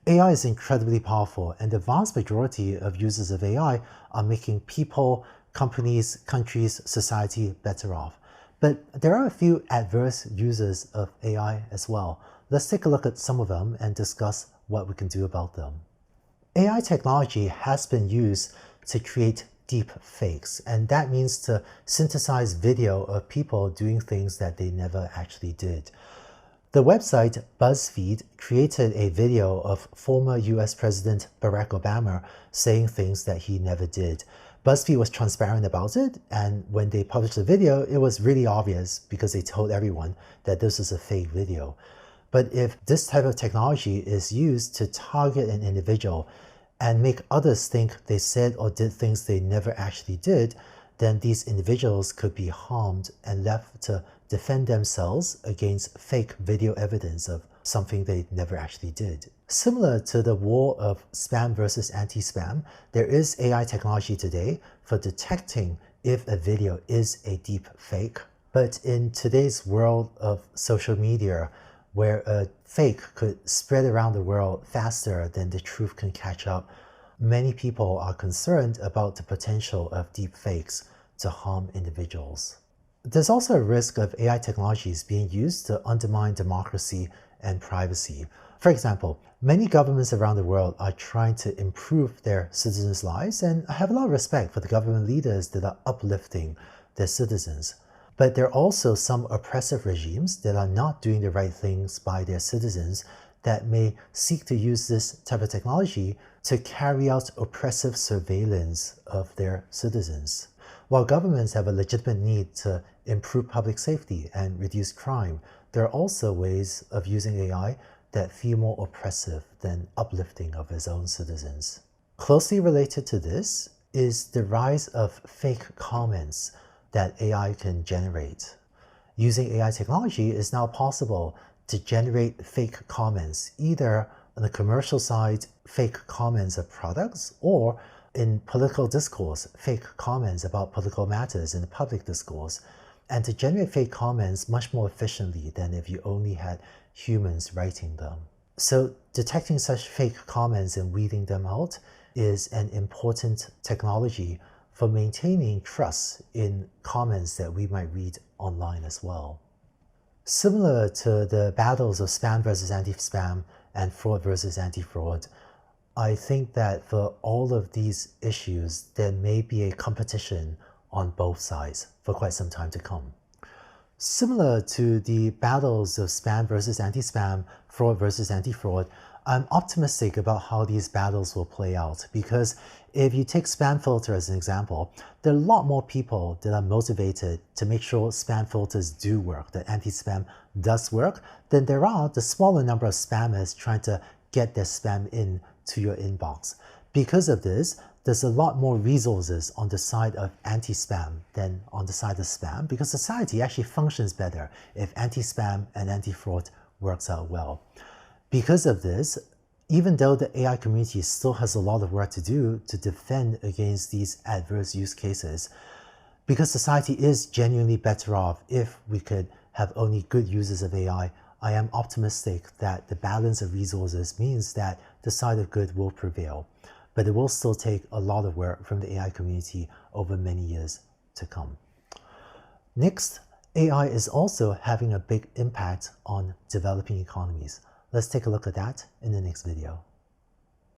AI is incredibly powerful, and the vast majority of users of AI are making people, companies, countries, society better off. But there are a few adverse users of AI as well. Let's take a look at some of them and discuss what we can do about them. AI technology has been used to create deep fakes, and that means to synthesize video of people doing things that they never actually did. The website BuzzFeed created a video of former US President Barack Obama saying things that he never did. BuzzFeed was transparent about it, and when they published the video, it was really obvious because they told everyone that this was a fake video. But if this type of technology is used to target an individual and make others think they said or did things they never actually did, then these individuals could be harmed and left to defend themselves against fake video evidence of something they never actually did. Similar to the war of spam versus anti-spam, there is AI technology today for detecting if a video is a deep fake. But in today's world of social media, where a fake could spread around the world faster than the truth can catch up, many people are concerned about the potential of deep fakes to harm individuals. There's also a risk of AI technologies being used to undermine democracy and privacy. For example, many governments around the world are trying to improve their citizens' lives, and I have a lot of respect for the government leaders that are uplifting their citizens. But there are also some oppressive regimes that are not doing the right things by their citizens that may seek to use this type of technology to carry out oppressive surveillance of their citizens. While governments have a legitimate need to improve public safety and reduce crime, there are also ways of using AI that feel more oppressive than uplifting of its own citizens. Closely related to this is the rise of fake comments that AI can generate. Using AI technology, it's now possible to generate fake comments, either on the commercial side, fake comments of products, or in political discourse, fake comments about political matters in the public discourse, and to generate fake comments much more efficiently than if you only had humans writing them. So detecting such fake comments and weeding them out is an important technology for maintaining trust in comments that we might read online as well. Similar to the battles of spam versus anti-spam and fraud versus anti-fraud, I think that for all of these issues, there may be a competition on both sides for quite some time to come. Similar to the battles of spam versus anti-spam, fraud versus anti-fraud, I'm optimistic about how these battles will play out, because if you take spam filter as an example, there are a lot more people that are motivated to make sure spam filters do work, that anti-spam does work, than there are the smaller number of spammers trying to get their spam in to your inbox. Because of this, there's a lot more resources on the side of anti-spam than on the side of spam, because society actually functions better if anti-spam and anti-fraud works out well. Because of this, even though the AI community still has a lot of work to do to defend against these adverse use cases, because society is genuinely better off if we could have only good users of AI, I am optimistic that the balance of resources means that the side of good will prevail. But it will still take a lot of work from the AI community over many years to come. Next, AI is also having a big impact on developing economies. Let's take a look at that in the next video.